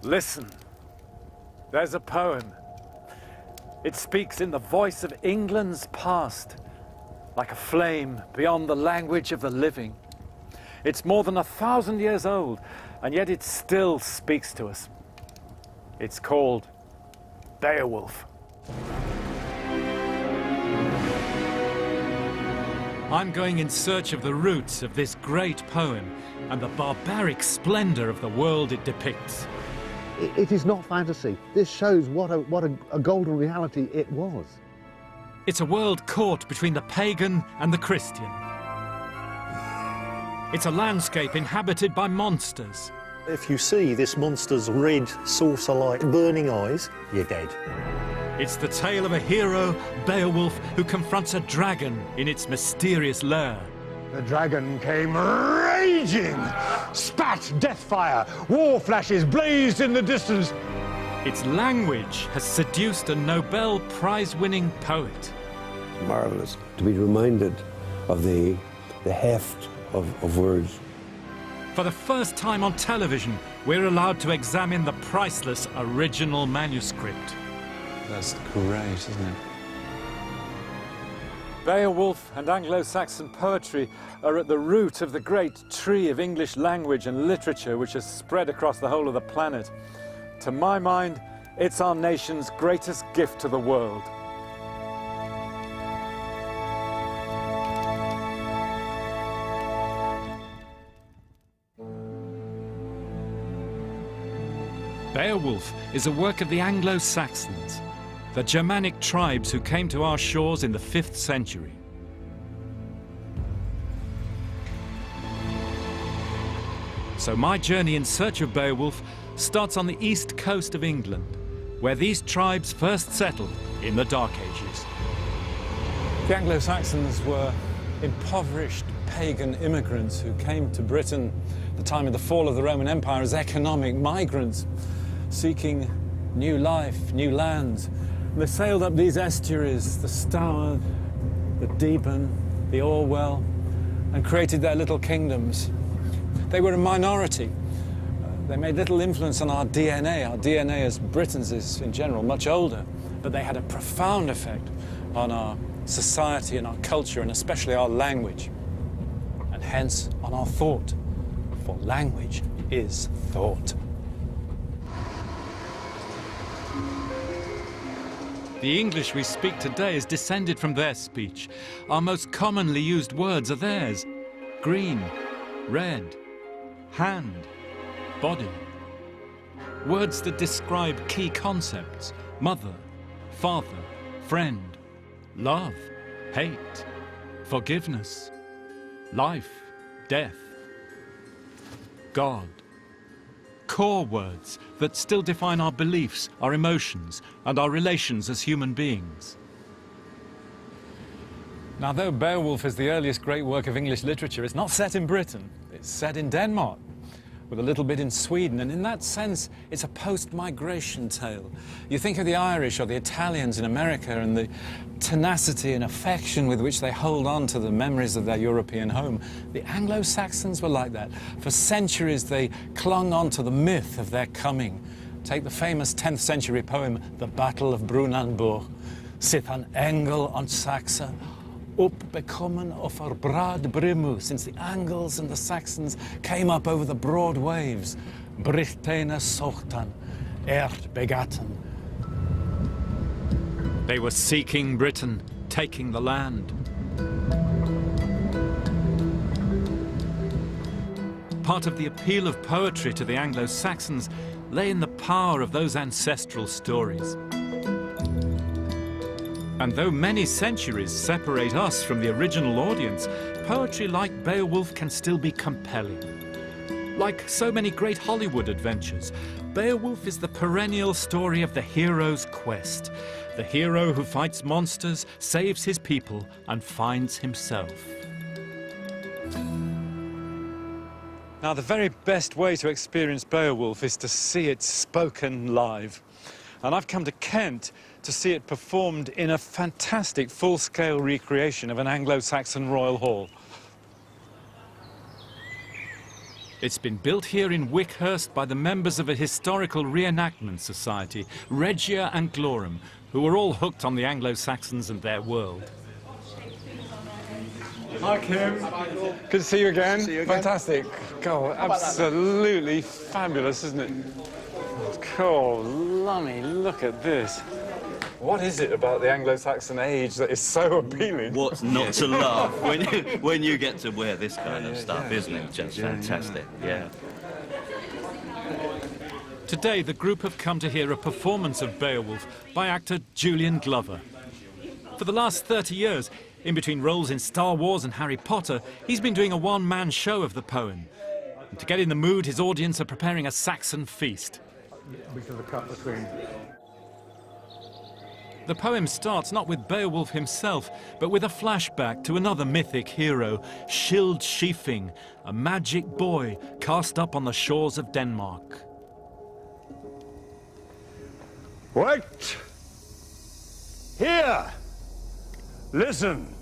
Listen, there's a poem. It speaks in the voice of England's past, like a flame beyond the language of the living. It's more than 1,000 years old, and yet it still speaks to us. It's called Beowulf. I'm going in search of the roots of this great poem and the barbaric splendor of the world it depicts. It is not fantasy. This shows what a golden reality it was. It's a world caught between the pagan and the Christian. It's a landscape inhabited by monsters. If you see this monster's red, saucer-like burning eyes, you're dead. It's the tale of a hero, Beowulf, who confronts a dragon in its mysterious lair. The dragon came raging, spat death fire, war flashes blazed in the distance. Its language has seduced a Nobel Prize-winning poet. Marvellous to be reminded of the heft of words. For the first time on television, we're allowed to examine the priceless original manuscript. That's great, isn't it? Beowulf and Anglo-Saxon poetry are at the root of the great tree of English language and literature which has spread across the whole of the planet. To my mind, it's our nation's greatest gift to the world. Beowulf is a work of the Anglo-Saxons, the Germanic tribes who came to our shores in the 5th century. So my journey in search of Beowulf starts on the east coast of England, where these tribes first settled in the Dark Ages. The Anglo-Saxons were impoverished pagan immigrants who came to Britain at the time of the fall of the Roman Empire as economic migrants, seeking new life, new lands. And they sailed up these estuaries, the Stour, the Deben, the Orwell, and created their little kingdoms. They were a minority. They made little influence on our DNA. Our DNA as Britons is, in general, much older, but they had a profound effect on our society and our culture, and especially our language, and hence on our thought, for language is thought. The English we speak today is descended from their speech. Our most commonly used words are theirs: green, red, hand, body. Words that describe key concepts: mother, father, friend, love, hate, forgiveness, life, death, God. Core words that still define our beliefs, our emotions, and our relations as human beings. Now, though Beowulf is the earliest great work of English literature, it's not set in Britain. It's set in Denmark, with a little bit in Sweden, and in that sense, it's a post-migration tale. You think of the Irish or the Italians in America and the tenacity and affection with which they hold on to the memories of their European home. The Anglo-Saxons were like that. For centuries, they clung on to the myth of their coming. Take the famous 10th century poem, The Battle of Brunanburh. Sith an engel on Saxe, uppbekommen over broad Brimu, since the Angles and the Saxons came up over the broad waves. Brichtene sochtan, begatten. They were seeking Britain, taking the land. Part of the appeal of poetry to the Anglo-Saxons lay in the power of those ancestral stories. And though many centuries separate us from the original audience, poetry like Beowulf can still be compelling. Like so many great Hollywood adventures, Beowulf is the perennial story of the hero's quest. The hero who fights monsters, saves his people, and finds himself. Now, the very best way to experience Beowulf is to see it spoken live. And I've come to Kent to see it performed in a fantastic full-scale recreation of an Anglo-Saxon royal hall. It's been built here in Wickhurst by the members of a historical reenactment society, Regia and Glorum, who were all hooked on the Anglo-Saxons and their world. Hi, Kim. Good to see you again. Fantastic. God, absolutely fabulous, isn't it? Cool. Lummy, look at this. What is it about the Anglo-Saxon age that is so appealing? What's not to love when you get to wear this kind of stuff, isn't it? Just fantastic, yeah. Today, the group have come to hear a performance of Beowulf by actor Julian Glover. For the last 30 years, in between roles in Star Wars and Harry Potter, he's been doing a one-man show of the poem. And to get in the mood, his audience are preparing a Saxon feast. Because of the cut between. The poem starts not with Beowulf himself, but with a flashback to another mythic hero, Scyld Scefing, a magic boy cast up on the shores of Denmark. Wait! Here! Listen!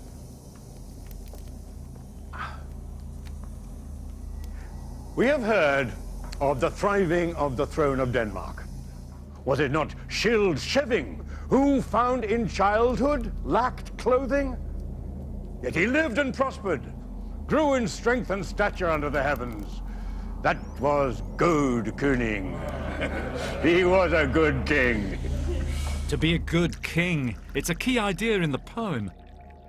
We have heard of the thriving of the throne of Denmark. Was it not Scyld Scefing, who, found in childhood, lacked clothing? Yet he lived and prospered, grew in strength and stature under the heavens. That was good König. He was a good king. To be a good king, it's a key idea in the poem.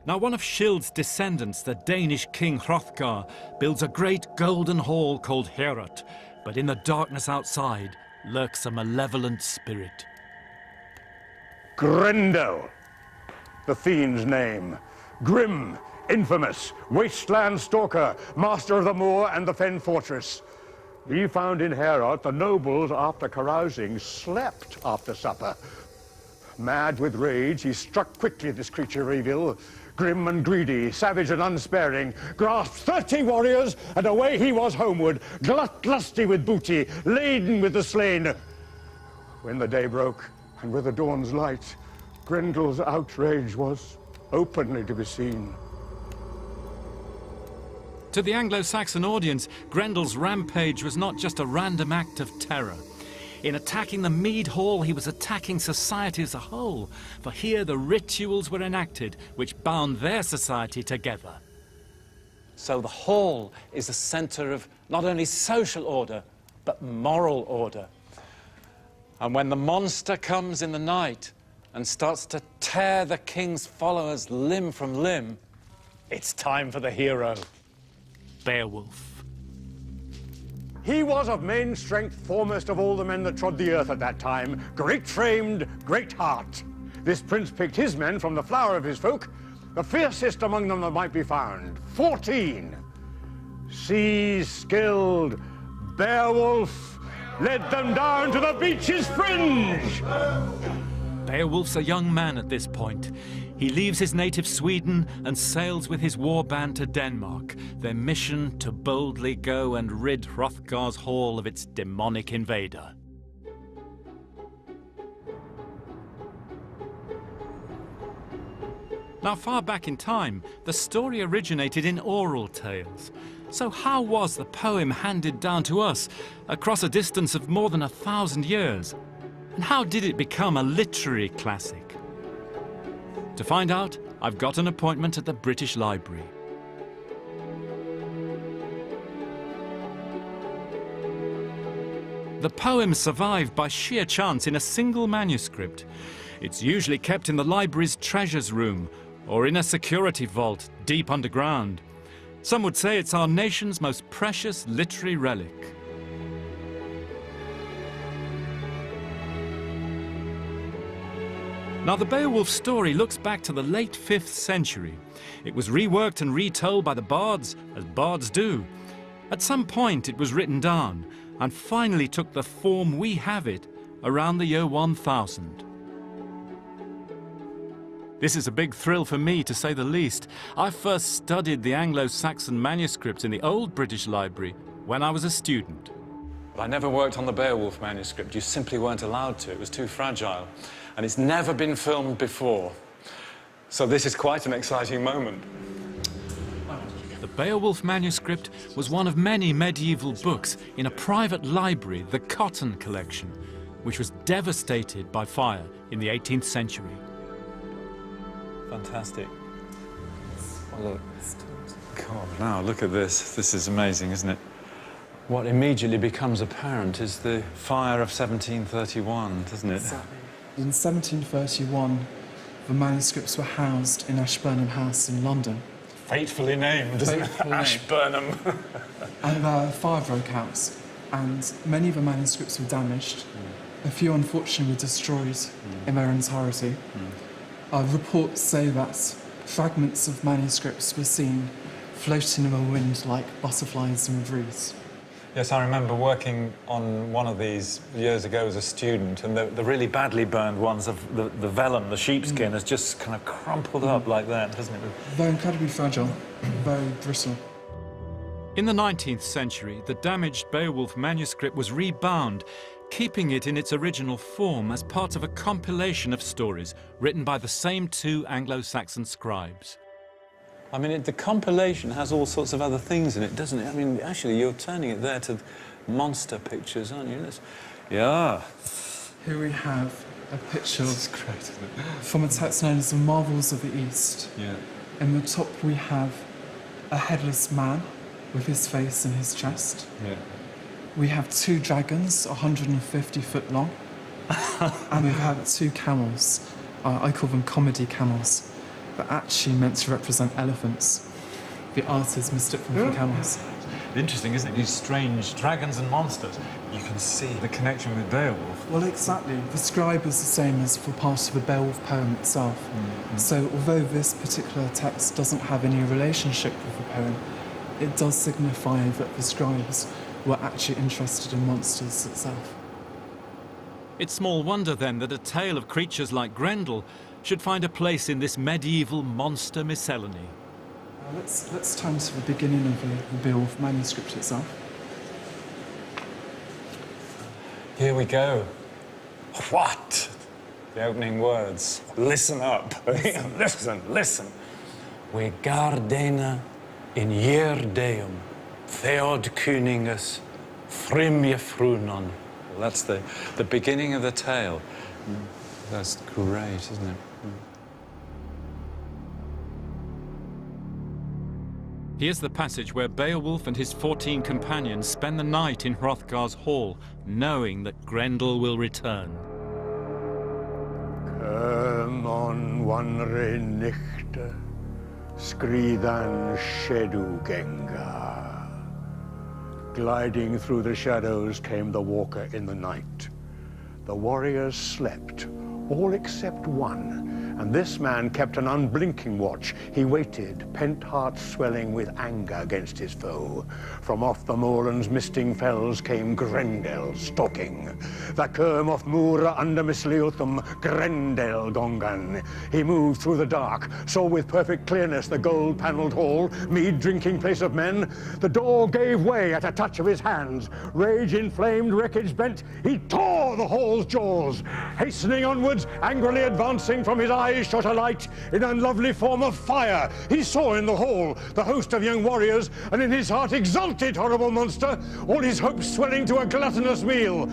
Now, one of Scyld's descendants, the Danish king Hrothgar, builds a great golden hall called Heorot, but in the darkness outside lurks a malevolent spirit. Grendel, the fiend's name. Grim, infamous, wasteland stalker, master of the moor and the fen fortress. He found in Heorot the nobles, after carousing, slept after supper. Mad with rage, he struck quickly this creature evil. Grim and greedy, savage and unsparing, grasped 30 warriors, and away he was homeward, lusty with booty, laden with the slain. When the day broke, and with the dawn's light, Grendel's outrage was openly to be seen. To the Anglo-Saxon audience, Grendel's rampage was not just a random act of terror. In attacking the Mead Hall, he was attacking society as a whole, for here the rituals were enacted which bound their society together. So the hall is a centre of not only social order, but moral order. And when the monster comes in the night and starts to tear the king's followers limb from limb, it's time for the hero, Beowulf. He was of main strength foremost of all the men that trod the earth at that time, great-framed, great heart. This prince picked his men from the flower of his folk, the fiercest among them that might be found, 14. Sea-skilled Beowulf led them down to the beach's fringe. Beowulf's a young man at this point. He leaves his native Sweden and sails with his war band to Denmark, their mission to boldly go and rid Hrothgar's hall of its demonic invader. Now, far back in time, the story originated in oral tales. So how was the poem handed down to us across a distance of more than 1,000 years? And how did it become a literary classic? To find out, I've got an appointment at the British Library. The poem survived by sheer chance in a single manuscript. It's usually kept in the library's treasures room or in a security vault deep underground. Some would say it's our nation's most precious literary relic. Now, the Beowulf story looks back to the late 5th century. It was reworked and retold by the bards, as bards do. At some point, it was written down, and finally took the form we have it around the year 1000. This is a big thrill for me, to say the least. I first studied the Anglo-Saxon manuscripts in the old British Library when I was a student. I never worked on the Beowulf manuscript. You simply weren't allowed to. It was too fragile. And it's never been filmed before. So this is quite an exciting moment. The Beowulf manuscript was one of many medieval books in a private library, the Cotton Collection, which was devastated by fire in the 18th century. Fantastic. Oh, look. God, now look at this. This is amazing, isn't it? What immediately becomes apparent is the fire of 1731, doesn't it? Exactly. In 1731, the manuscripts were housed in Ashburnham House in London. Fatefully named, isn't it? Ashburnham. And a fire broke out, and many of the manuscripts were damaged. A few, unfortunately, were destroyed in their entirety. Reports say that fragments of manuscripts were seen floating in the wind like butterflies in the breeze. Yes, I remember working on one of these years ago as a student, and the really badly burned ones of the vellum, the sheepskin, has just kind of crumpled up like that, hasn't it? They're incredibly fragile, very brittle. In the 19th century, the damaged Beowulf manuscript was rebound, keeping it in its original form as part of a compilation of stories written by the same two Anglo-Saxon scribes. I mean, the compilation has all sorts of other things in it, doesn't it? I mean, actually, you're turning it there to monster pictures, aren't you? Yeah. Here we have a picture from a text known as the Marvels of the East. Yeah. In the top, we have a headless man with his face and his chest. Yeah. We have two dragons, 150 foot long. And we have two camels. I call them comedy camels. But actually meant to represent elephants. The artist mistook them for camels. Interesting, isn't it? These strange dragons and monsters. You can see the connection with Beowulf. Well, exactly. The scribe was the same as for part of the Beowulf poem itself. So although this particular text doesn't have any relationship with the poem, it does signify that the scribes were actually interested in monsters itself. It's small wonder, then, that a tale of creatures like Grendel should find a place in this medieval monster miscellany. Let's turn to the beginning of the Beowulf manuscript itself. Here we go. What? The opening words. Listen up. Listen. We gardena in year deum, theod kuningus, frimje frunon. Well, that's the beginning of the tale. That's great, isn't it? Here's the passage where Beowulf and his 14 companions spend the night in Hrothgar's hall, knowing that Grendel will return. On wanre nichte, skridan shedu genga. Gliding through the shadows came the walker in the night. The warriors slept, all except one, and this man kept an unblinking watch. He waited, pent heart swelling with anger against his foe. From off the moorland's misting fells came Grendel stalking. The Kerm of Mura under Misleotham, Grendel gongan. He moved through the dark, saw with perfect clearness the gold-panelled hall, mead drinking place of men. The door gave way at a touch of his hands. Rage inflamed, wreckage bent, he tore the hall's jaws. Hastening onwards, angrily advancing, from his eyes shot a light in unlovely form of fire. He saw in the hall the host of young warriors, and in his heart exulted, horrible monster, all his hopes swelling to a gluttonous meal.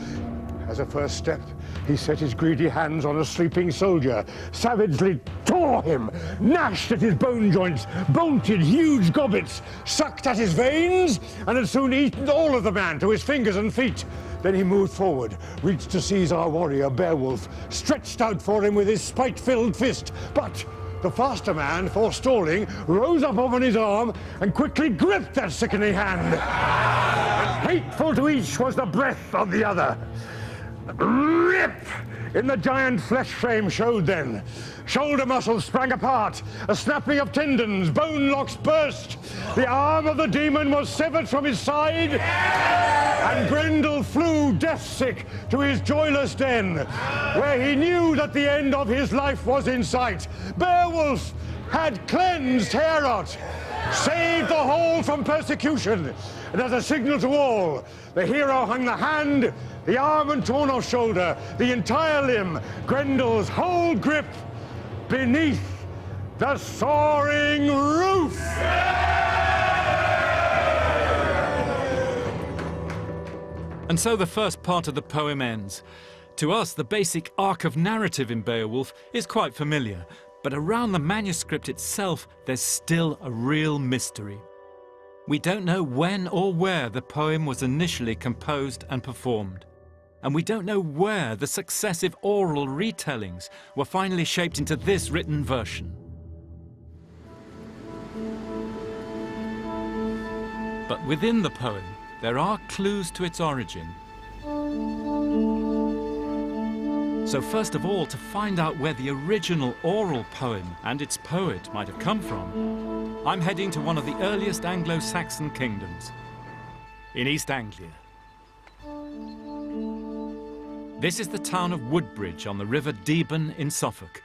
As a first step, he set his greedy hands on a sleeping soldier, savagely tore him, gnashed at his bone joints, bolted huge gobbets, sucked at his veins, and had soon eaten all of the man to his fingers and feet. Then he moved forward, reached to seize our warrior, Beowulf, stretched out for him with his spite-filled fist. But the faster man, forestalling, rose up on his arm and quickly gripped that sickening hand. Hateful to each was the breath of the other. Rip! In the giant flesh frame showed then. Shoulder muscles sprang apart, a snapping of tendons, bone locks burst. The arm of the demon was severed from his side, and Grendel flew death-sick to his joyless den, where he knew that the end of his life was in sight. Beowulf had cleansed Heorot, saved the whole from persecution, and as a signal to all, the hero hung the hand, the arm and torn off shoulder, the entire limb, Grendel's whole grip, beneath the soaring roof. And so the first part of the poem ends. To us, the basic arc of narrative in Beowulf is quite familiar, but around the manuscript itself, there's still a real mystery. We don't know when or where the poem was initially composed and performed. And we don't know where the successive oral retellings were finally shaped into this written version. But within the poem, there are clues to its origin. So first of all, to find out where the original oral poem and its poet might have come from, I'm heading to one of the earliest Anglo-Saxon kingdoms, in East Anglia. This is the town of Woodbridge on the River Deben in Suffolk.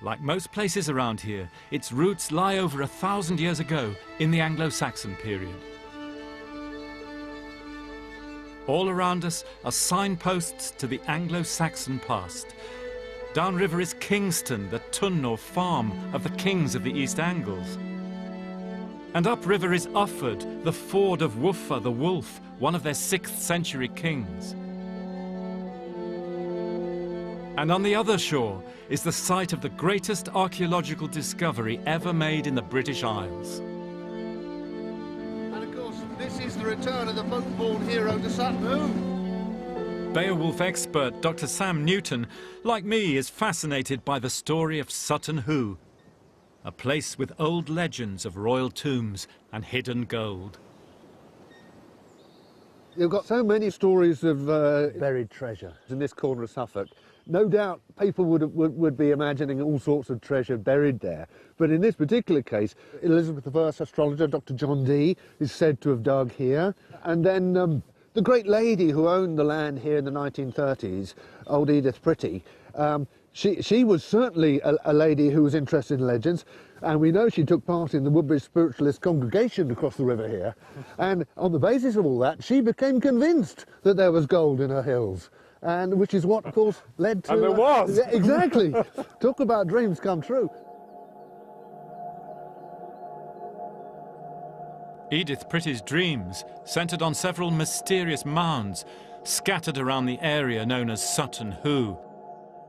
Like most places around here, its roots lie over 1,000 years ago in the Anglo-Saxon period. All around us are signposts to the Anglo-Saxon past. Downriver is Kingston, the tun or farm of the kings of the East Angles. And upriver is Ufford, the ford of Wuffa the wolf, one of their 6th century kings. And on the other shore is the site of the greatest archaeological discovery ever made in the British Isles. This is the return of the boat-borne hero to Sutton Hoo. Beowulf expert Dr. Sam Newton, like me, is fascinated by the story of Sutton Hoo, a place with old legends of royal tombs and hidden gold. You've got so many stories of buried treasure in this corner of Suffolk. No doubt people would be imagining all sorts of treasure buried there. But in this particular case, Elizabeth I's astrologer, Dr. John Dee, is said to have dug here. And then the great lady who owned the land here in the 1930s, old Edith Pretty, she was certainly a lady who was interested in legends. And we know she took part in the Woodbridge Spiritualist congregation across the river here. And on the basis of all that, she became convinced that there was gold in her hills. And which is what, of course, led to... And there was! Yeah, exactly. Talk about dreams come true. Edith Pretty's dreams centred on several mysterious mounds scattered around the area known as Sutton Hoo.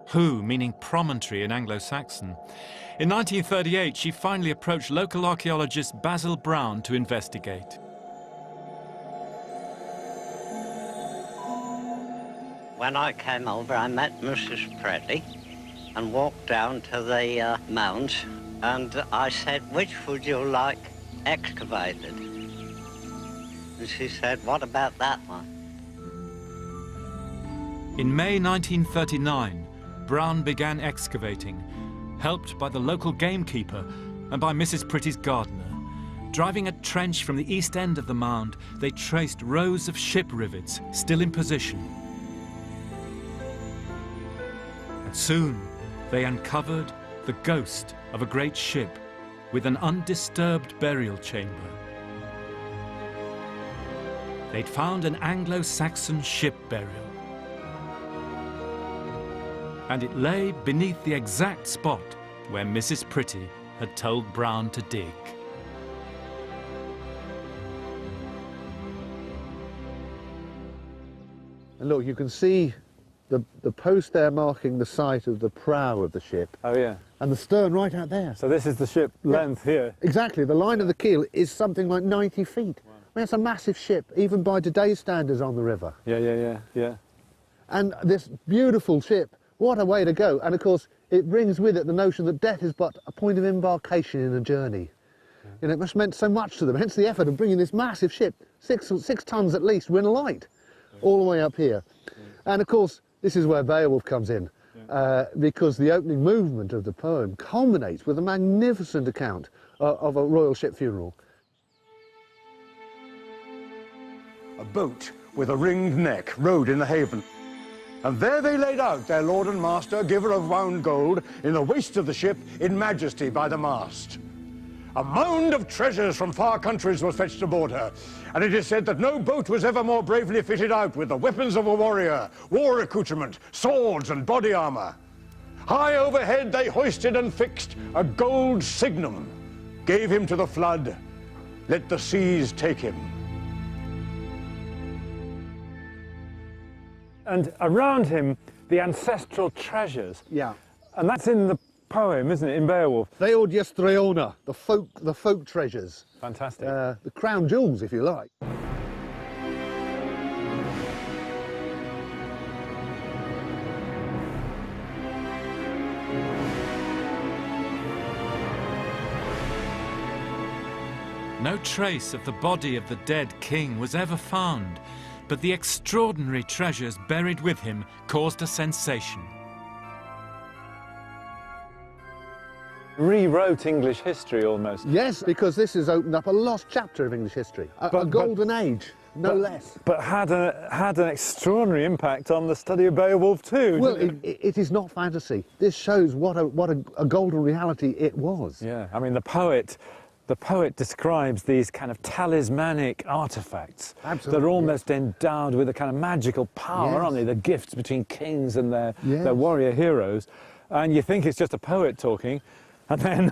Hoo meaning promontory in Anglo-Saxon. In 1938, she finally approached local archaeologist Basil Brown to investigate. When I came over, I met Mrs. Pretty and walked down to the mound, and I said, "Which would you like excavated?" And she said, "What about that one?" In May 1939, Brown began excavating, helped by the local gamekeeper and by Mrs. Pretty's gardener. Driving a trench from the east end of the mound, they traced rows of ship rivets still in position. And soon, they uncovered the ghost of a great ship with an undisturbed burial chamber. They'd found an Anglo-Saxon ship burial. And it lay beneath the exact spot where Mrs. Pretty had told Brown to dig. And look, you can see the post there marking the site of the prow of the ship. Oh, yeah. And the stern right out there. So this is the ship length here. Exactly. The line of the keel is something like 90 feet. Wow. I mean, it's a massive ship, even by today's standards on the river. Yeah. And this beautiful ship, what a way to go. And of course, it brings with it the notion that death is but a point of embarkation in a journey. Yeah. You know, it must have meant so much to them, hence the effort of bringing this massive ship, six tons at least, win a light, all the way up here. Yeah. And of course, this is where Beowulf comes in, because the opening movement of the poem culminates with a magnificent account of a royal ship funeral. A boat with a ringed neck rode in the haven. And there they laid out their lord and master, giver of wound gold, in the waist of the ship, in majesty by the mast. A mound of treasures from far countries was fetched aboard her, and it is said that no boat was ever more bravely fitted out with the weapons of a warrior, war accoutrement, swords and body armour. High overhead they hoisted and fixed a gold signum, gave him to the flood, let the seas take him. And around him, the ancestral treasures. Yeah. And that's in the poem, isn't it, in Beowulf? Theodjestrona, the folk treasures. Fantastic. The crown jewels, if you like. No trace of the body of the dead king was ever found, but the extraordinary treasures buried with him caused a sensation. Rewrote English history almost. Yes, because this has opened up a lost chapter of English history. A golden age, no less. But had an extraordinary impact on the study of Beowulf too. Well, it is not fantasy. This shows what a golden reality it was. Yeah, I mean the poet describes these kind of talismanic artifacts that are almost endowed with a kind of magical power, aren't they? The gifts between kings and their warrior heroes. And you think it's just a poet talking, and then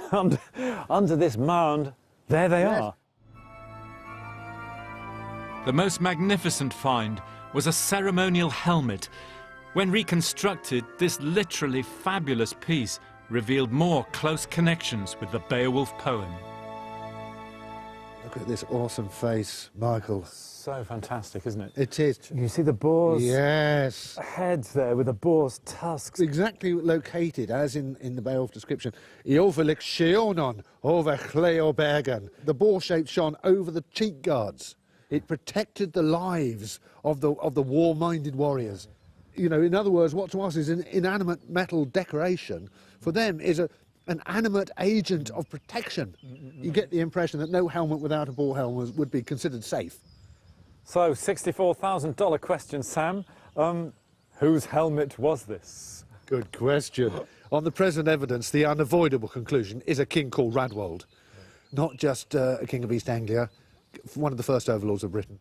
under this mound, there they are. The most magnificent find was a ceremonial helmet. When reconstructed, this literally fabulous piece revealed more close connections with the Beowulf poem. Look at this awesome face, Michael. So fantastic, isn't it? It is. You see the boar's heads there with the boar's tusks. Exactly located, as in the Beowulf description. Eofelixionon over Cleobergan. The boar-shaped shone over the cheek guards. It protected the lives of the war-minded warriors. You know, in other words, what to us is an inanimate metal decoration, for them is an animate agent of protection. You get the impression that no helmet without a boar helmet would be considered safe. So, $64,000 question, Sam. Whose helmet was this? Good question. On the present evidence, the unavoidable conclusion is a king called Radwold. Not just a king of East Anglia, one of the first overlords of Britain.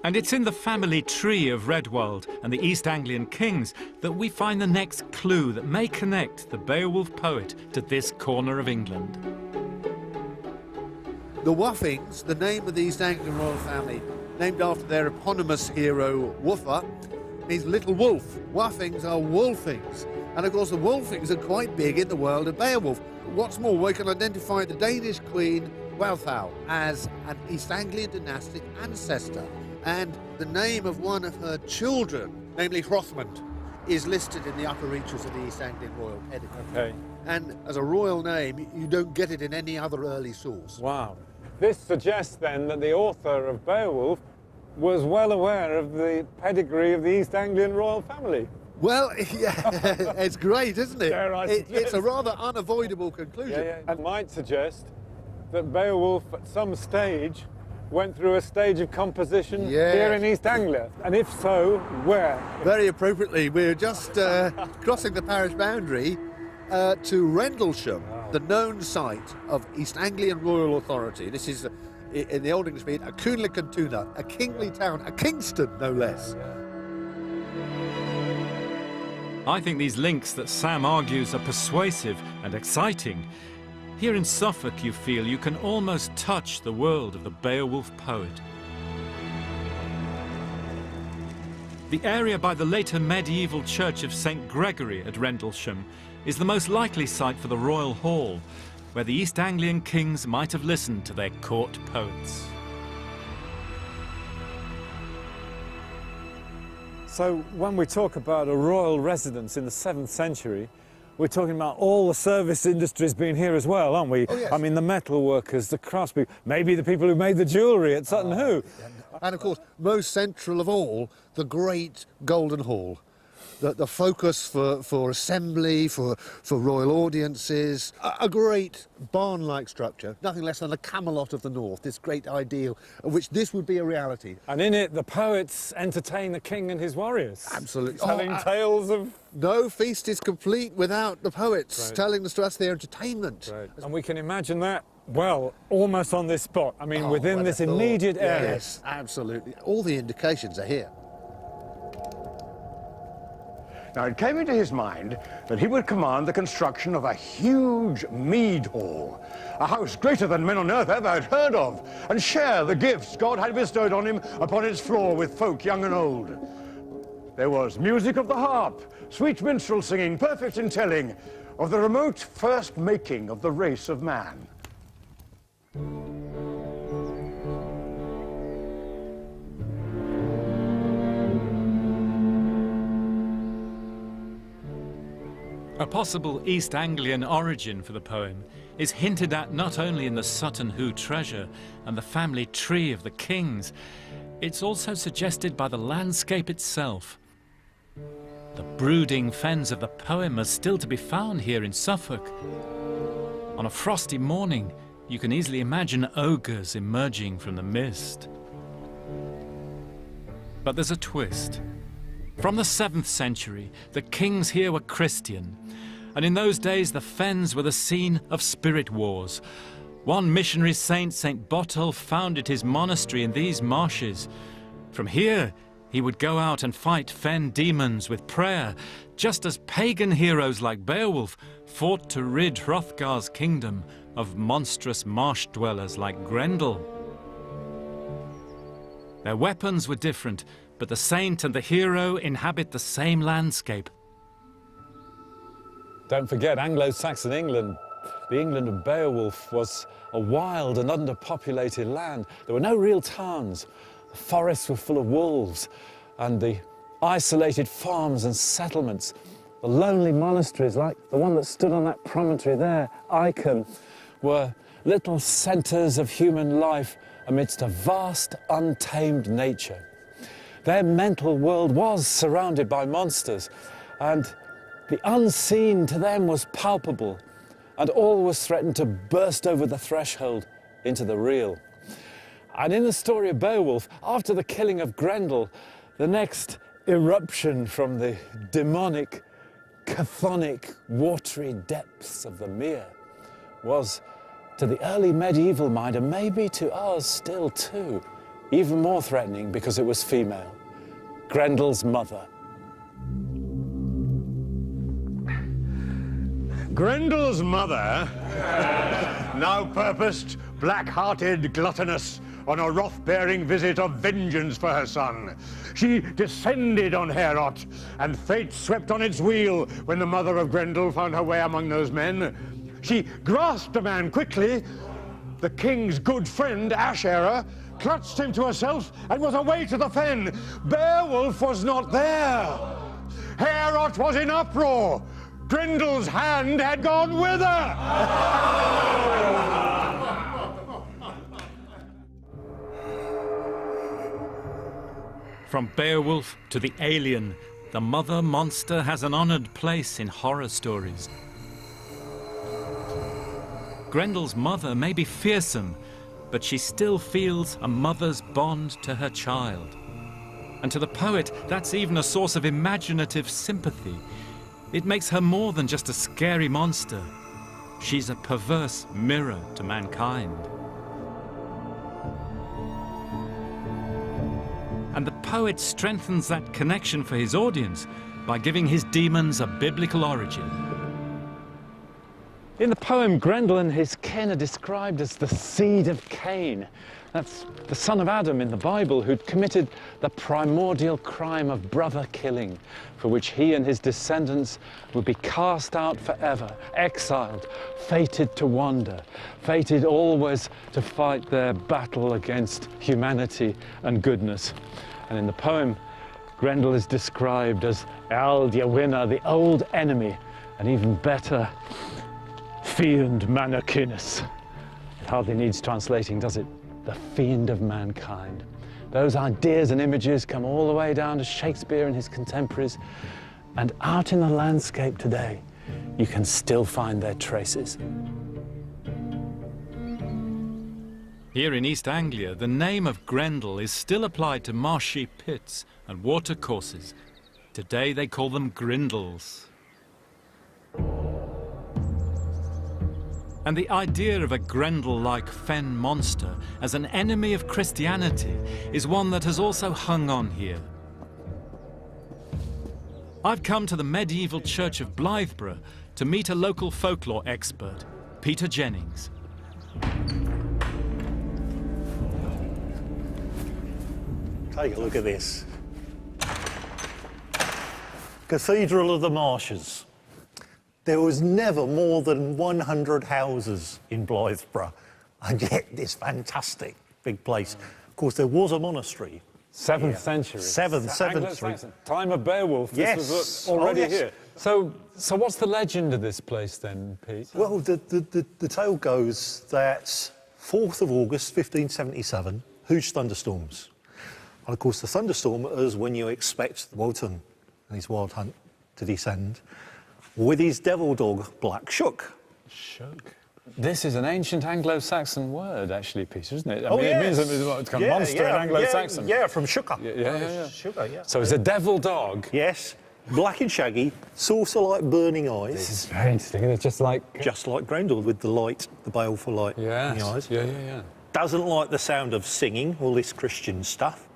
And it's in the family tree of Redwald and the East Anglian kings that we find the next clue that may connect the Beowulf poet to this corner of England. The Wuffings, the name of the East Anglian royal family, named after their eponymous hero Wuffa, means little wolf. Wuffings are wolfings. And of course the wolfings are quite big in the world of Beowulf. What's more, we can identify the Danish queen Wealhtheow as an East Anglian dynastic ancestor. And the name of one of her children, namely Hrothmund, is listed in the upper reaches of the East Anglian royal pedigree. Okay. And as a royal name, you don't get it in any other early source. Wow. This suggests then that the author of Beowulf was well aware of the pedigree of the East Anglian royal family. Well, yeah, it's great, isn't it? It's a rather unavoidable conclusion. It might suggest that Beowulf at some stage went through a stage of composition here in East Anglia? And if so, where? Very appropriately, we're just crossing the parish boundary to Rendlesham, the known site of East Anglian royal authority. This is, in the Old English speak, a Cúnla Cantuna, a kingly town, a Kingston, no less. I think these links that Sam argues are persuasive and exciting. Here in Suffolk, you feel you can almost touch the world of the Beowulf poet. The area by the later medieval church of St. Gregory at Rendlesham is the most likely site for the royal hall, where the East Anglian kings might have listened to their court poets. So when we talk about a royal residence in the 7th century, we're talking about all the service industries being here as well, aren't we? Oh, yes. I mean, the metal workers, the craftspeople, maybe the people who made the jewellery at Sutton Hoo. And of course, most central of all, the great Golden Hall. The focus for assembly, for royal audiences, a great barn-like structure, nothing less than the Camelot of the North, this great ideal of which this would be a reality. And in it, the poets entertain the king and his warriors. Absolutely. Telling tales of... No feast is complete without the poets telling us to us their entertainment. Right. And we can imagine that, well, almost on this spot. I mean, within this immediate area. Yes, absolutely. All the indications are here. Now, it came into his mind that he would command the construction of a huge mead hall, a house greater than men on earth ever had heard of, and share the gifts God had bestowed on him upon its floor with folk young and old. There was music of the harp, sweet minstrel singing, perfect in telling of the remote first making of the race of man. A possible East Anglian origin for the poem is hinted at not only in the Sutton Hoo treasure and the family tree of the kings, it's also suggested by the landscape itself. The brooding fens of the poem are still to be found here in Suffolk. On a frosty morning, you can easily imagine ogres emerging from the mist. But there's a twist. From the 7th century, the kings here were Christian, and in those days the fens were the scene of spirit wars. One missionary saint, St. Botolph, founded his monastery in these marshes. From here, he would go out and fight fen demons with prayer, just as pagan heroes like Beowulf fought to rid Hrothgar's kingdom of monstrous marsh dwellers like Grendel. Their weapons were different, but the saint and the hero inhabit the same landscape. Don't forget, Anglo-Saxon England, the England of Beowulf, was a wild and underpopulated land. There were no real towns. The forests were full of wolves, and the isolated farms and settlements, the lonely monasteries like the one that stood on that promontory there, Icon, were little centres of human life amidst a vast, untamed nature. Their mental world was surrounded by monsters, and the unseen to them was palpable, and all was threatened to burst over the threshold into the real. And in the story of Beowulf, after the killing of Grendel, the next eruption from the demonic, chthonic, watery depths of the mere was, to the early medieval mind, and maybe to ours still too, even more threatening because it was female, Grendel's mother. Grendel's mother now purposed, black-hearted, gluttonous, on a wrath-bearing visit of vengeance for her son. She descended on Heorot, and fate swept on its wheel when the mother of Grendel found her way among those men. She grasped a man quickly. The king's good friend, Asherer, clutched him to herself and was away to the fen. Beowulf was not there. Heorot was in uproar. Grendel's hand had gone with her. From Beowulf to the alien, the mother monster has an honoured place in horror stories. Grendel's mother may be fearsome, but she still feels a mother's bond to her child. And to the poet, that's even a source of imaginative sympathy. It makes her more than just a scary monster. She's a perverse mirror to mankind. And the poet strengthens that connection for his audience by giving his demons a biblical origin. In the poem, Grendel and his kin are described as the seed of Cain. That's the son of Adam in the Bible, who'd committed the primordial crime of brother killing, for which he and his descendants would be cast out forever, exiled, fated to wander, fated always to fight their battle against humanity and goodness. And in the poem, Grendel is described as Ald Yawina, the old enemy, and even better, Fiend Mannequinus. It hardly needs translating, does it? The fiend of mankind. Those ideas and images come all the way down to Shakespeare and his contemporaries, and out in the landscape today, you can still find their traces. Here in East Anglia, the name of Grendel is still applied to marshy pits and watercourses. Today they call them grindles. And the idea of a Grendel-like fen monster as an enemy of Christianity is one that has also hung on here. I've come to the medieval church of Blythburgh to meet a local folklore expert, Peter Jennings. Take a look at this. Cathedral of the Marshes. There was never more than 100 houses in Blythburgh, and yet this fantastic big place. Of course, there was a monastery. 7th century. 7th century. Time of Beowulf. Yes. This was already yes. here. So what's the legend of this place then, Pete? Well, the tale goes that 4th of August, 1577, huge thunderstorms. And of course, the thunderstorm is when you expect Wotan and his wild hunt to descend with his devil dog, Black Shook. Shook? This is an ancient Anglo-Saxon word, actually, Peter, isn't it? I Oh, mean, yes. It means it's kind of monster in Anglo-Saxon. Yeah, from Shooker. Yeah. Shooker, yeah. So it's a devil dog? Yes, black and shaggy, saucer-like burning eyes. This is very interesting. It's just like Grendel with the light, the baleful light in the eyes. Yeah. Doesn't like the sound of singing, all this Christian stuff.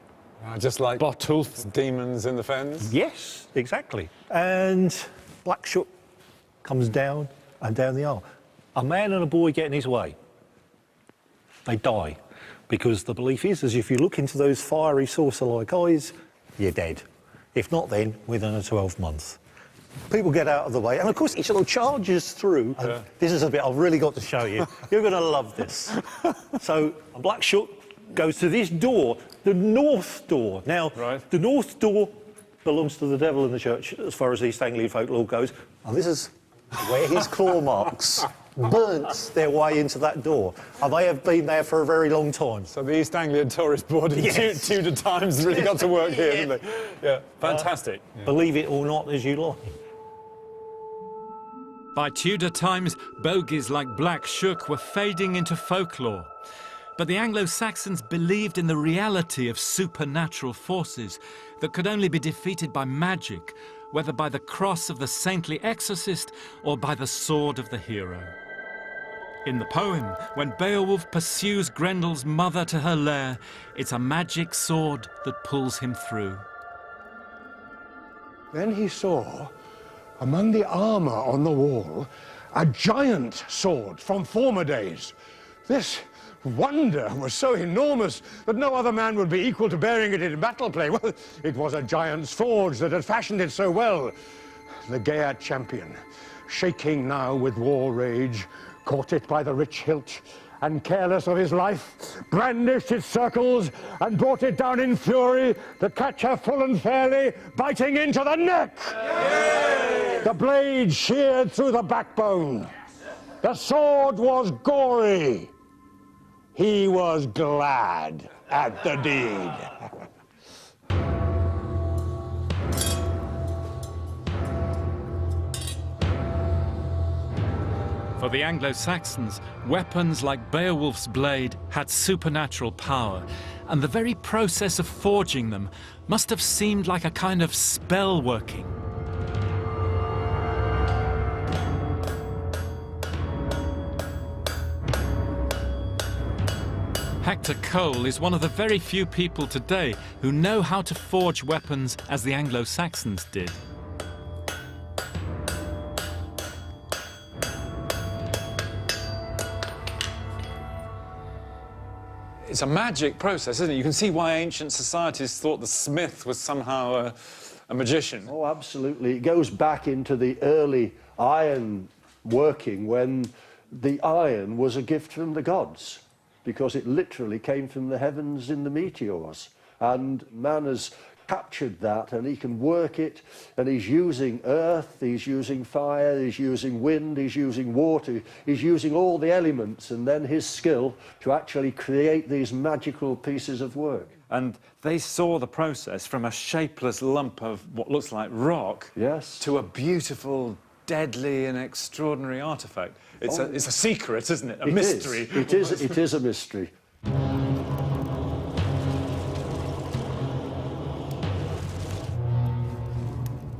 Just like Botulf's demons in the fens? Yes, exactly. And Black Shook comes down and down the aisle. A man and a boy get in his way. They die. Because the belief is, as if you look into those fiery saucer-like eyes, you're dead. If not then, within a 12 months. People get out of the way, and of course he sort of charges through. And this is a bit I've really got to show you. You're going to love this. So Black Shook goes to this door, the north door. Now, the north door belongs to the devil in the church, as far as East Anglian folklore goes. And this is where his claw marks burnt their way into that door. And they have been there for a very long time. So the East Anglian Tourist Board in Tudor times really got to work here, didn't they? Yeah, fantastic. Believe it or not, as you like. By Tudor times, bogies like Black Shook were fading into folklore. But the Anglo-Saxons believed in the reality of supernatural forces that could only be defeated by magic, whether by the cross of the saintly exorcist or by the sword of the hero. In the poem, when Beowulf pursues Grendel's mother to her lair, it's a magic sword that pulls him through. Then he saw, among the armour on the wall, a giant sword from former days. This wonder was so enormous that no other man would be equal to bearing it in battle play. Well, it was a giant's forge that had fashioned it so well. The Geat champion, shaking now with war rage, caught it by the rich hilt, and careless of his life, brandished its circles and brought it down in fury to catch her full and fairly, biting into the neck. Yay! The blade sheared through the backbone. The sword was gory. He was glad at the deed. For the Anglo-Saxons, weapons like Beowulf's blade had supernatural power, and the very process of forging them must have seemed like a kind of spell working. Hector Cole is one of the very few people today who know how to forge weapons as the Anglo-Saxons did. It's a magic process, isn't it? You can see why ancient societies thought the smith was somehow a magician. Oh, absolutely. It goes back into the early iron working when the iron was a gift from the gods, because it literally came from the heavens in the meteors. And man has captured that, and he can work it, and he's using earth, he's using fire, he's using wind, he's using water, he's using all the elements, and then his skill to actually create these magical pieces of work. And they saw the process from a shapeless lump of what looks like rock to a beautiful, deadly and extraordinary artefact. It's a secret, isn't it? A mystery. It is a mystery.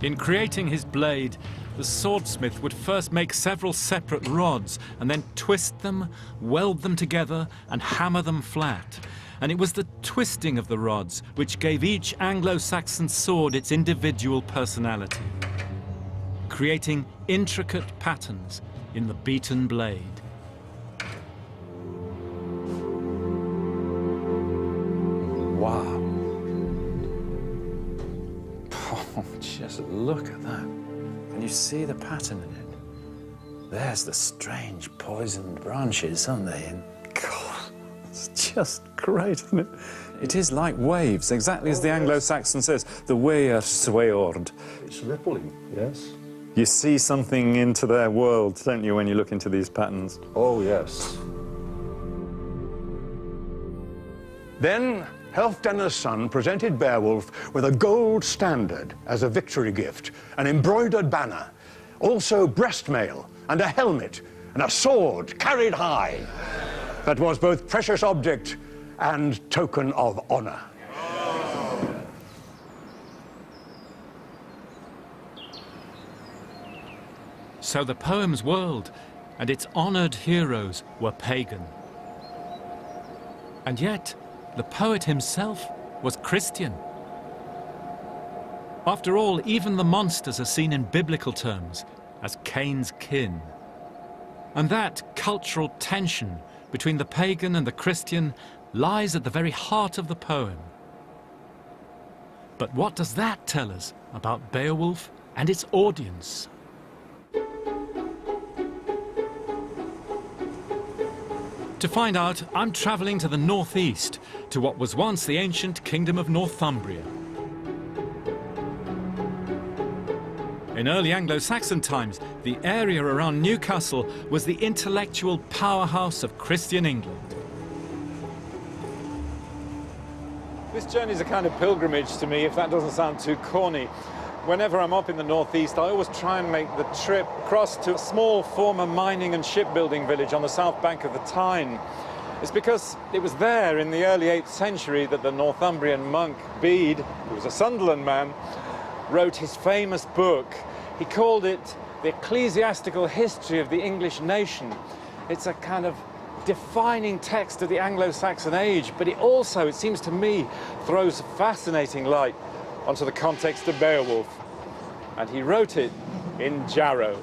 In creating his blade, the swordsmith would first make several separate rods and then twist them, weld them together and hammer them flat. And it was the twisting of the rods which gave each Anglo-Saxon sword its individual personality. creating intricate patterns in the beaten blade. Wow. Oh, just look at that. Can you see the pattern in it? There's the strange poisoned branches, aren't they? And God, it's just great, isn't it? It is like waves, exactly as the Anglo-Saxon says. The way are sword. It's rippling, yes. You see something into their world, don't you, when you look into these patterns? Oh, yes. Then Helfdener's son presented Beowulf with a gold standard as a victory gift, an embroidered banner, also breastmail and a helmet and a sword carried high. That was both precious object and token of honor. So the poem's world and its honored heroes were pagan. And yet, the poet himself was Christian. After all, even the monsters are seen in biblical terms as Cain's kin. And that cultural tension between the pagan and the Christian lies at the very heart of the poem. But what does that tell us about Beowulf and its audience? To find out, I'm travelling to the northeast, to what was once the ancient kingdom of Northumbria. In early Anglo-Saxon times, the area around Newcastle was the intellectual powerhouse of Christian England. This journey's a kind of pilgrimage to me, if that doesn't sound too corny. Whenever I'm up in the northeast, I always try and make the trip across to a small former mining and shipbuilding village on the south bank of the Tyne. It's because it was there in the early 8th century that the Northumbrian monk Bede, who was a Sunderland man, wrote his famous book. He called it The Ecclesiastical History of the English Nation. It's a kind of defining text of the Anglo-Saxon age, but it also, it seems to me, throws fascinating light onto the context of Beowulf. And he wrote it in Jarrow.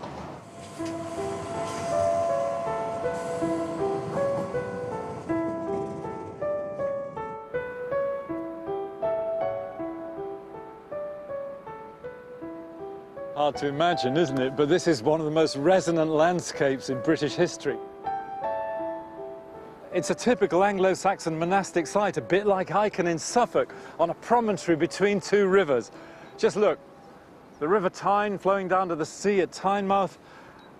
Hard to imagine, isn't it? But this is one of the most resonant landscapes in British history. It's a typical Anglo-Saxon monastic site, a bit like Icon in Suffolk, on a promontory between two rivers. Just look, the River Tyne flowing down to the sea at Tynemouth,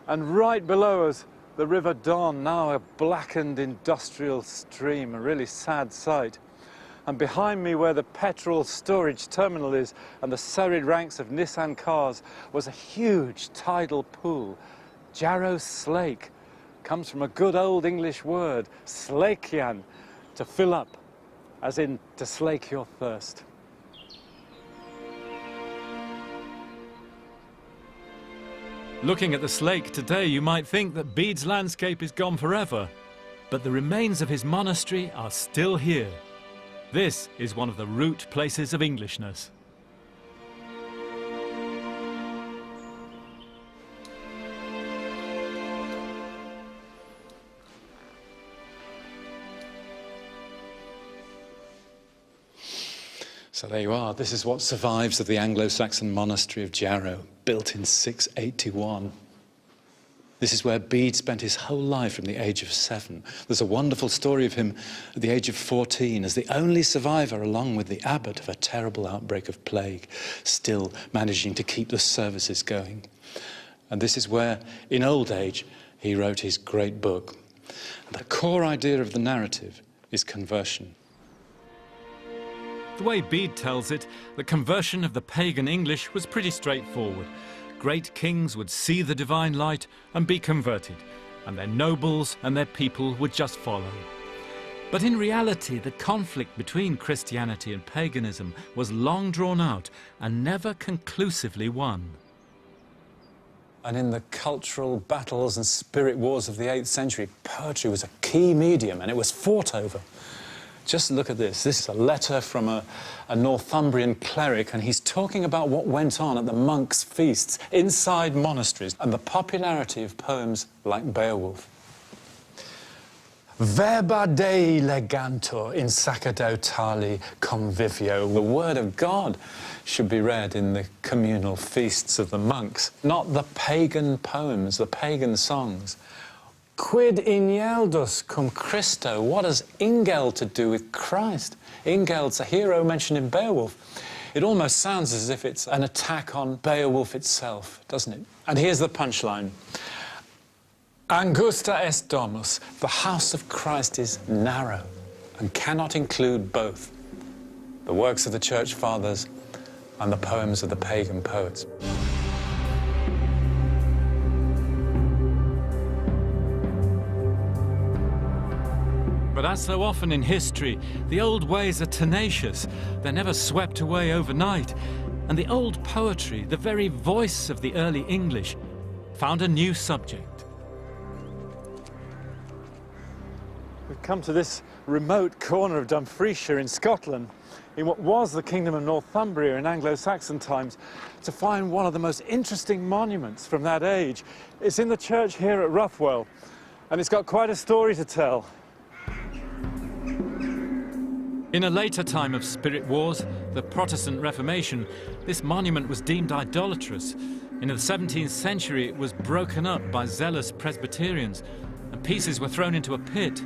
and right below us, the River Don, now a blackened industrial stream, a really sad sight. And behind me, where the petrol storage terminal is and the serried ranks of Nissan cars, was a huge tidal pool. Jarrow Slake comes from a good old English word, slakian, to fill up, as in to slake your thirst. Looking at the Slake today, you might think that Bede's landscape is gone forever, but the remains of his monastery are still here. This is one of the root places of Englishness. So there you are. This is what survives of the Anglo-Saxon monastery of Jarrow, built in 681. This is where Bede spent his whole life from the age of 7. There's a wonderful story of him at the age of 14 as the only survivor, along with the abbot, of a terrible outbreak of plague, still managing to keep the services going. And this is where, in old age, he wrote his great book. The core idea of the narrative is conversion. The way Bede tells it, the conversion of the pagan English was pretty straightforward. Great kings would see the divine light and be converted, and their nobles and their people would just follow. But in reality, the conflict between Christianity and paganism was long drawn out and never conclusively won. And in the cultural battles and spirit wars of the 8th century, poetry was a key medium, and it was fought over. Just look at this. This is a letter from a Northumbrian cleric, and he's talking about what went on at the monks' feasts inside monasteries and the popularity of poems like Beowulf. Verba Dei legantur in sacerdotali convivio. The word of God should be read in the communal feasts of the monks, not the pagan poems, the pagan songs. Quid ingeldus cum Christo? What has Ingeld to do with Christ? Ingeld's a hero mentioned in Beowulf. It almost sounds as if it's an attack on Beowulf itself, doesn't it? And here's the punchline. Angusta est domus. The house of Christ is narrow and cannot include both the works of the church fathers and the poems of the pagan poets. But as so often in history, the old ways are tenacious. They're never swept away overnight. And the old poetry, the very voice of the early English, found a new subject. We've come to this remote corner of Dumfriesshire in Scotland, in what was the Kingdom of Northumbria in Anglo-Saxon times, to find one of the most interesting monuments from that age. It's in the church here at Roughwell, and it's got quite a story to tell. In a later time of spirit wars, the Protestant Reformation, this monument was deemed idolatrous. In the 17th century, it was broken up by zealous Presbyterians, and pieces were thrown into a pit.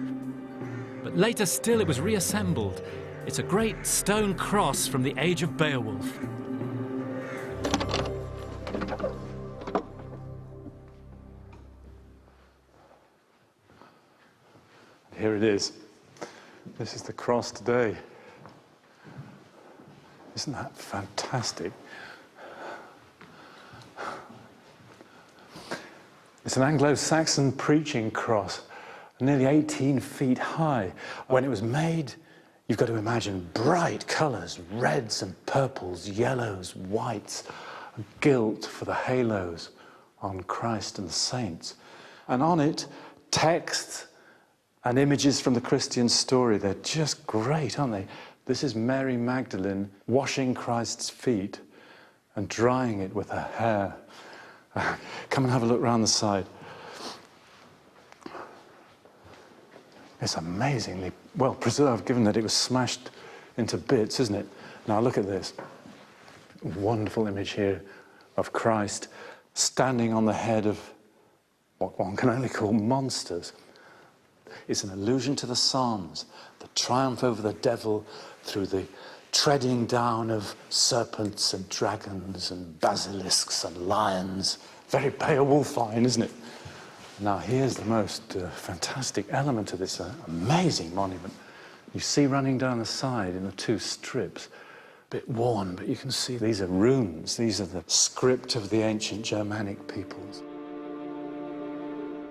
But later still, it was reassembled. It's a great stone cross from the age of Beowulf. Here it is. This is the cross today. Isn't that fantastic? It's an Anglo-Saxon preaching cross, nearly 18 feet high. When it was made, you've got to imagine bright colours, reds and purples, yellows, whites, gilt for the halos on Christ and the saints. And on it, texts and images from the Christian story. They're just great, aren't they? This is Mary Magdalene washing Christ's feet and drying it with her hair. Come and have a look round the side. It's amazingly well preserved, given that it was smashed into bits, isn't it? Now look at this. Wonderful image here of Christ standing on the head of what one can only call monsters. It's an allusion to the Psalms, the triumph over the devil through the treading down of serpents and dragons and basilisks and lions. Very Beowulfian, isn't it? Now here's the most fantastic element of this amazing monument. You see running down the side in the two strips, a bit worn, but you can see these are runes. These are the script of the ancient Germanic peoples.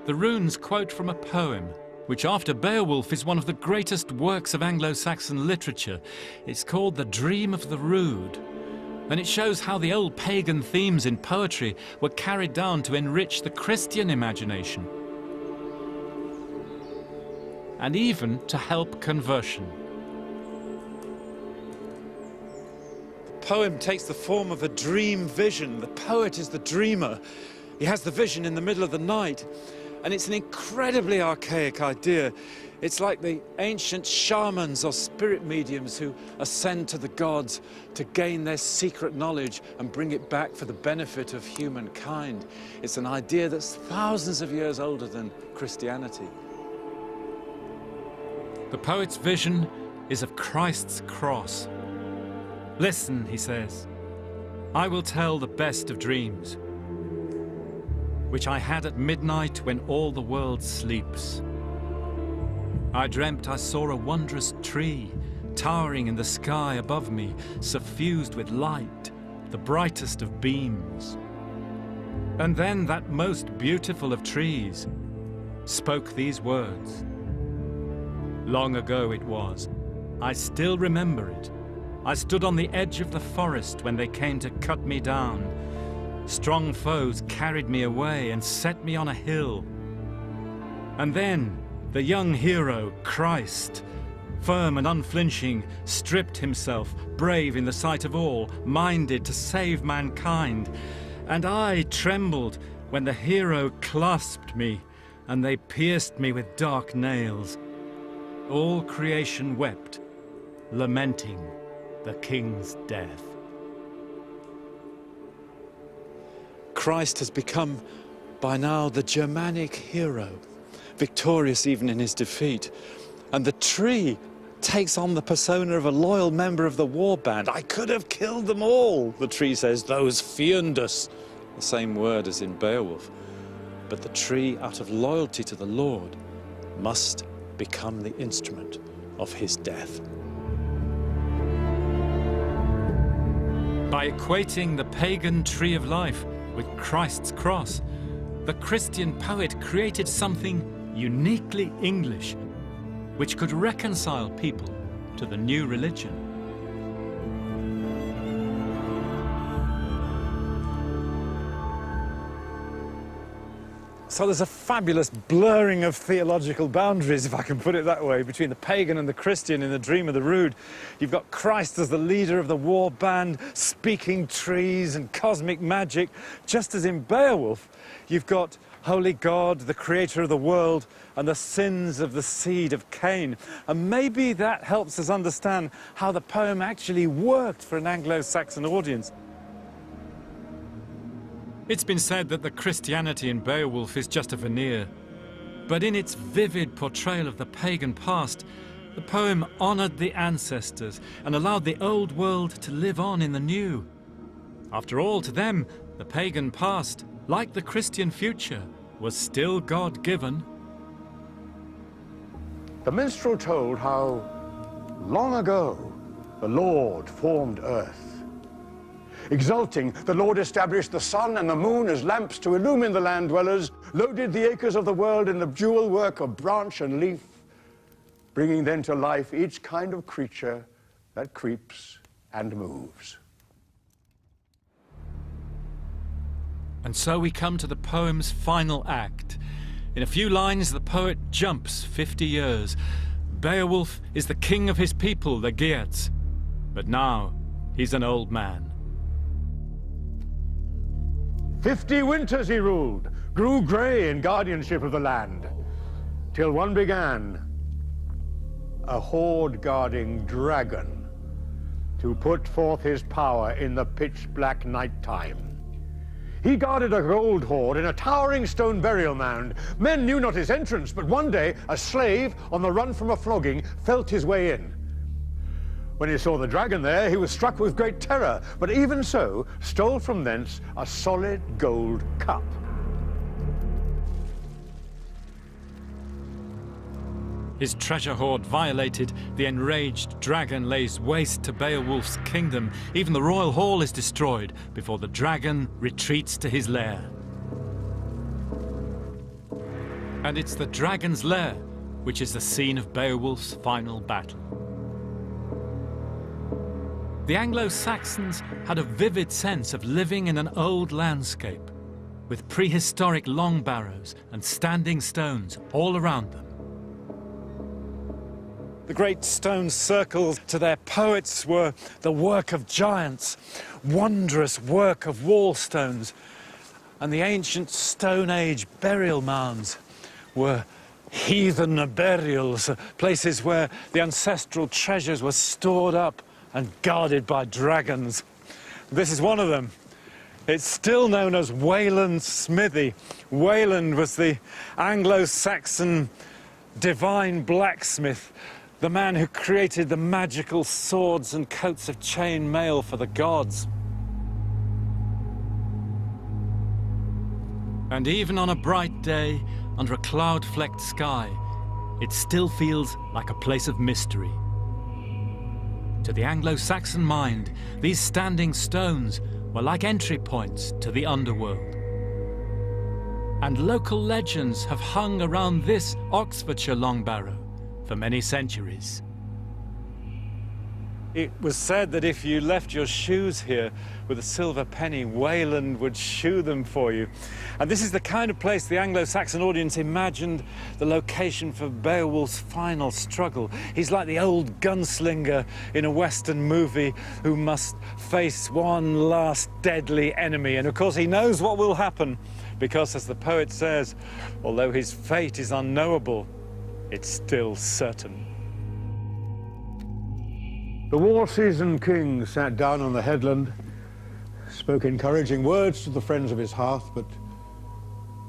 The runes quote from a poem, which after Beowulf is one of the greatest works of Anglo-Saxon literature. It's called The Dream of the Rood, and it shows how the old pagan themes in poetry were carried down to enrich the Christian imagination, and even to help conversion. The poem takes the form of a dream vision. The poet is the dreamer. He has the vision in the middle of the night. And it's an incredibly archaic idea. It's like the ancient shamans or spirit mediums who ascend to the gods to gain their secret knowledge and bring it back for the benefit of humankind. It's an idea that's thousands of years older than Christianity. The poet's vision is of Christ's cross. Listen, he says, I will tell the best of dreams, which I had at midnight when all the world sleeps. I dreamt I saw a wondrous tree, towering in the sky above me, suffused with light, the brightest of beams. And then that most beautiful of trees spoke these words. Long ago it was, I still remember it. I stood on the edge of the forest when they came to cut me down. Strong foes carried me away and set me on a hill. And then the young hero, Christ, firm and unflinching, stripped himself, brave in the sight of all, minded to save mankind. And I trembled when the hero clasped me, and they pierced me with dark nails. All creation wept, lamenting the king's death. Christ has become, by now, the Germanic hero, victorious even in his defeat. And the tree takes on the persona of a loyal member of the war band. I could have killed them all, the tree says, those Fiendus, the same word as in Beowulf. But the tree, out of loyalty to the Lord, must become the instrument of his death. By equating the pagan tree of life with Christ's cross, the Christian poet created something uniquely English, which could reconcile people to the new religion. So there's a fabulous blurring of theological boundaries, if I can put it that way, between the pagan and the Christian in the Dream of the Rood. You've got Christ as the leader of the war band, speaking trees and cosmic magic. Just as in Beowulf, you've got Holy God, the creator of the world, and the sins of the seed of Cain. And maybe that helps us understand how the poem actually worked for an Anglo-Saxon audience. It's been said that the Christianity in Beowulf is just a veneer, but in its vivid portrayal of the pagan past, the poem honoured the ancestors and allowed the old world to live on in the new. After all, to them, the pagan past, like the Christian future, was still God-given. The minstrel told how, long ago, the Lord formed earth. Exulting, the Lord established the sun and the moon as lamps to illumine the land dwellers, loaded the acres of the world in the jewel work of branch and leaf, bringing then to life each kind of creature that creeps and moves. And so we come to the poem's final act. In a few lines, the poet jumps 50 years. Beowulf is the king of his people, the Geats, but now he's an old man. 50 winters he ruled, grew grey in guardianship of the land, till one began, a horde-guarding dragon, to put forth his power in the pitch-black night time. He guarded a gold hoard in a towering stone burial mound. Men knew not his entrance, but one day a slave on the run from a flogging felt his way in. When he saw the dragon there, he was struck with great terror, but even so, stole from thence a solid gold cup. His treasure hoard violated, the enraged dragon lays waste to Beowulf's kingdom. Even the royal hall is destroyed before the dragon retreats to his lair. And it's the dragon's lair which is the scene of Beowulf's final battle. The Anglo-Saxons had a vivid sense of living in an old landscape, with prehistoric long barrows and standing stones all around them. The great stone circles to their poets were the work of giants, wondrous work of wall stones, and the ancient Stone Age burial mounds were heathen burials, places where the ancestral treasures were stored up and guarded by dragons. This is one of them. It's still known as Wayland's Smithy. Wayland was the Anglo-Saxon divine blacksmith, the man who created the magical swords and coats of chain mail for the gods. And even on a bright day, under a cloud-flecked sky, it still feels like a place of mystery. To the Anglo-Saxon mind, these standing stones were like entry points to the underworld. And local legends have hung around this Oxfordshire long barrow for many centuries. It was said that if you left your shoes here with a silver penny, Wayland would shoe them for you. And this is the kind of place the Anglo-Saxon audience imagined the location for Beowulf's final struggle. He's like the old gunslinger in a Western movie who must face one last deadly enemy. And of course he knows what will happen because, as the poet says, although his fate is unknowable, it's still certain. The war-seasoned king sat down on the headland, spoke encouraging words to the friends of his hearth, but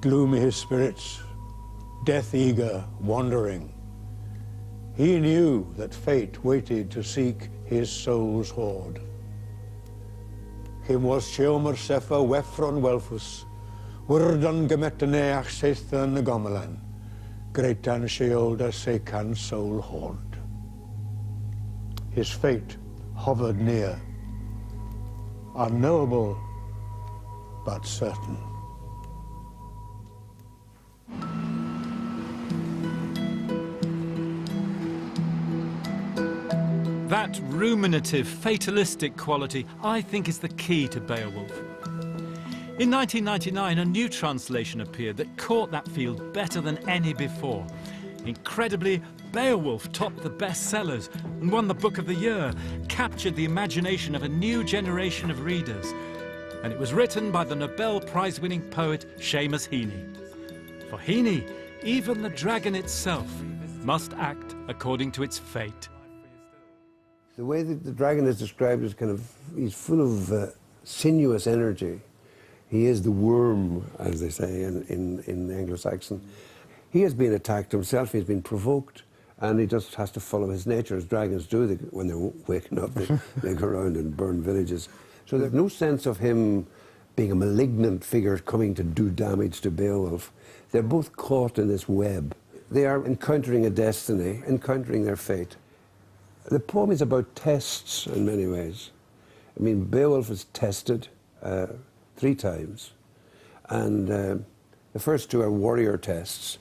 gloomy his spirits, death-eager, wandering. He knew that fate waited to seek his soul's hoard. Him was Cheomer Sepha Wefron Welfus, Wurdan Gemeteneach Sethan Nagomelan, Greatan Sheolda Sekan soul hoard. His fate hovered near, unknowable but certain. That ruminative, fatalistic quality, I think, is the key to Beowulf. In 1999, a new translation appeared that caught that feel better than any before. Incredibly, Beowulf topped the bestsellers and won the Book of the Year, captured the imagination of a new generation of readers. And it was written by the Nobel Prize-winning poet Seamus Heaney. For Heaney, even the dragon itself must act according to its fate. The way that the dragon is described is he's full of sinuous energy. He is the worm, as they say in Anglo-Saxon. He has been attacked himself, he's been provoked, and he just has to follow his nature, as dragons do. When they're waking up, they go around and burn villages. So there's no sense of him being a malignant figure coming to do damage to Beowulf. They're both caught in this web. They are encountering a destiny, encountering their fate. The poem is about tests in many ways. I mean, Beowulf is tested 3 times, and the first 2 are warrior tests.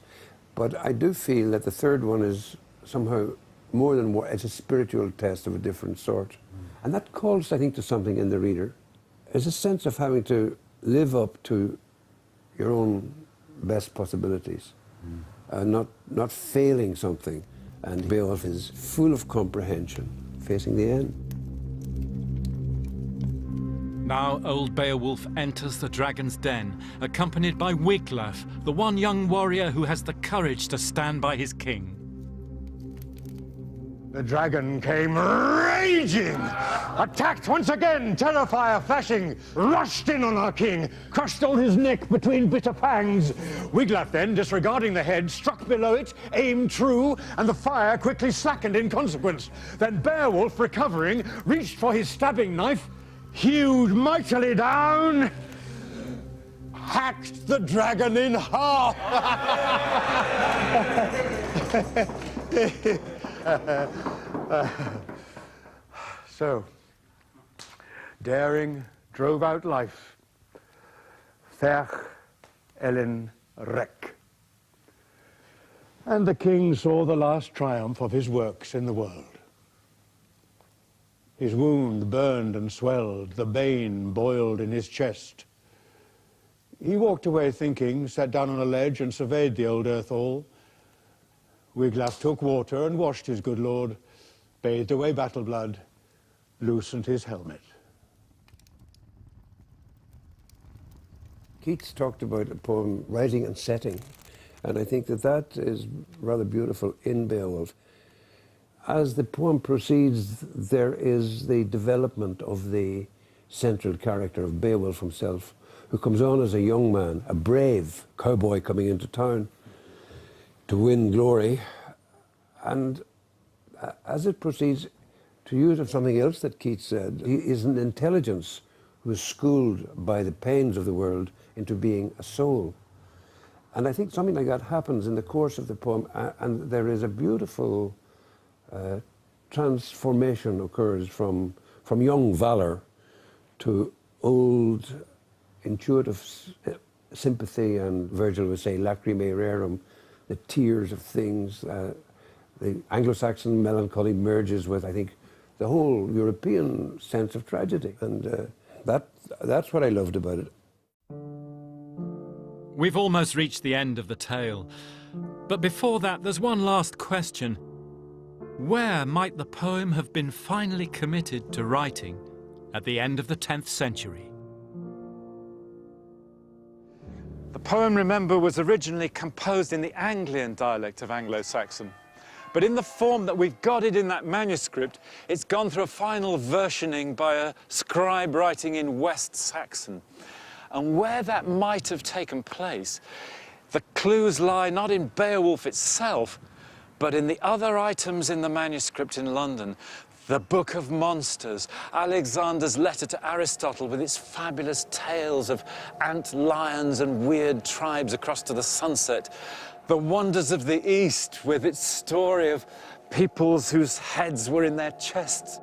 But I do feel that the third one is somehow more than war. It's a spiritual test of a different sort. And that calls, I think, to something in the reader. There's a sense of having to live up to your own best possibilities, not failing something. And Beowulf is full of comprehension, facing the end. Now old Beowulf enters the dragon's den, accompanied by Wiglaf, the one young warrior who has the courage to stand by his king. The dragon came raging, attacked once again, Terrifier flashing, rushed in on our king, crushed on his neck between bitter fangs. Wiglaf then, disregarding the head, struck below it, aimed true, and the fire quickly slackened in consequence. Then Beowulf, recovering, reached for his stabbing knife, hewed mightily down, hacked the dragon in half. So, daring drove out life. Ferch Ellen Rek. And the king saw the last triumph of his works in the world. His wound burned and swelled, the bane boiled in his chest. He walked away thinking, sat down on a ledge and surveyed the old earth all. Wiglaf took water and washed his good lord, bathed away battle blood, loosened his helmet. Keats talked about a poem, writing and setting, and I think that is rather beautiful in Beowulf. As the poem proceeds, there is the development of the central character of Beowulf himself, who comes on as a young man, a brave cowboy coming into town to win glory. And as it proceeds, to use of something else that Keats said, he is an intelligence who is schooled by the pains of the world into being a soul. And I think something like that happens in the course of the poem, and there is a beautiful transformation occurs from young valor to old intuitive sympathy, and Virgil would say lacrimae rerum, the tears of things. The Anglo-Saxon melancholy merges with, I think, the whole European sense of tragedy. And that's what I loved about it. We've almost reached the end of the tale. But before that, there's one last question. Where might the poem have been finally committed to writing at the end of the 10th century? The poem, remember, was originally composed in the Anglian dialect of Anglo-Saxon. But in the form that we've got it in that manuscript, it's gone through a final versioning by a scribe writing in West Saxon. And where that might have taken place, the clues lie not in Beowulf itself, but in the other items in the manuscript in London. The Book of Monsters, Alexander's letter to Aristotle with its fabulous tales of ant lions and weird tribes across to the sunset, the Wonders of the East with its story of peoples whose heads were in their chests.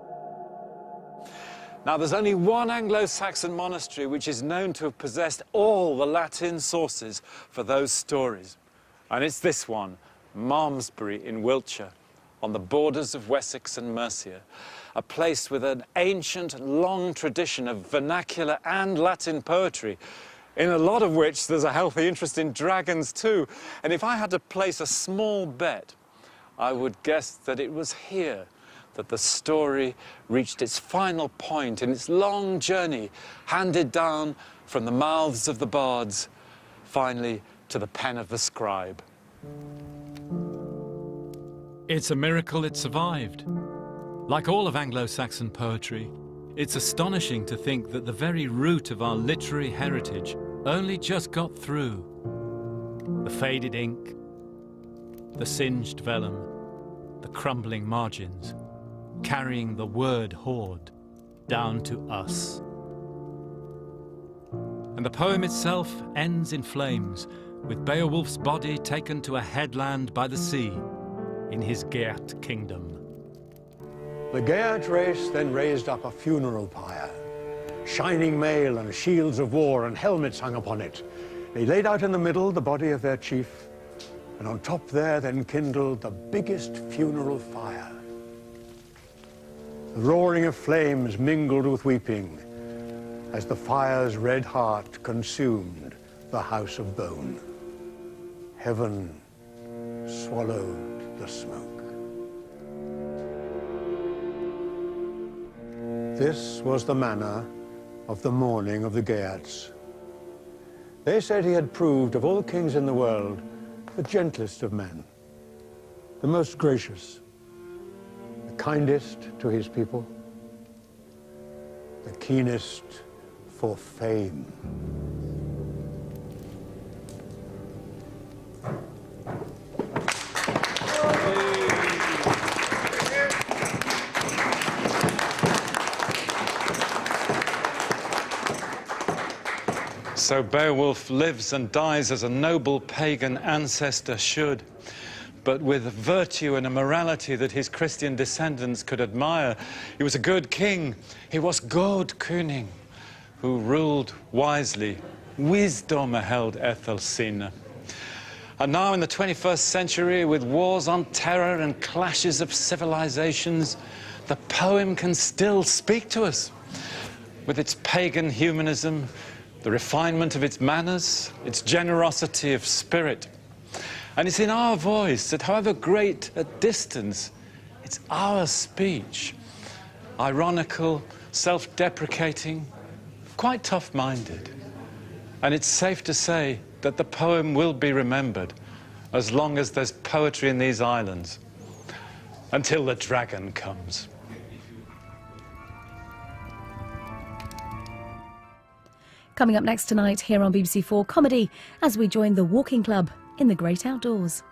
Now, there's only one Anglo-Saxon monastery which is known to have possessed all the Latin sources for those stories, and it's this one, Malmesbury in Wiltshire, on the borders of Wessex and Mercia, a place with an ancient, long tradition of vernacular and Latin poetry, in a lot of which there's a healthy interest in dragons too. And if I had to place a small bet, I would guess that it was here that the story reached its final point in its long journey, handed down from the mouths of the bards, finally to the pen of the scribe. It's a miracle it survived. Like all of Anglo-Saxon poetry, it's astonishing to think that the very root of our literary heritage only just got through. The faded ink, the singed vellum, the crumbling margins, carrying the word hoard down to us. And the poem itself ends in flames, with Beowulf's body taken to a headland by the sea in his Geat kingdom. The Geat race then raised up a funeral pyre. Shining mail and shields of war and helmets hung upon it. They laid out in the middle the body of their chief, and on top there then kindled the biggest funeral fire. The roaring of flames mingled with weeping as the fire's red heart consumed the house of bone. Heaven swallowed the smoke. This was the manner of the mourning of the Geats. They said he had proved of all kings in the world the gentlest of men, the most gracious, the kindest to his people, the keenest for fame. So Beowulf lives and dies as a noble pagan ancestor should, but with virtue and a morality that his Christian descendants could admire. He was a good king. He was god König, who ruled wisely. Wisdom held Ethel sin. And now in the 21st century, with wars on terror and clashes of civilizations, the poem can still speak to us. With its pagan humanism, the refinement of its manners, its generosity of spirit. And it's in our voice that, however great at distance, it's our speech. Ironical, self-deprecating, quite tough-minded. And it's safe to say that the poem will be remembered as long as there's poetry in these islands, until the dragon comes. Coming up next tonight here on BBC4 Comedy, as we join the Walking Club in the great outdoors.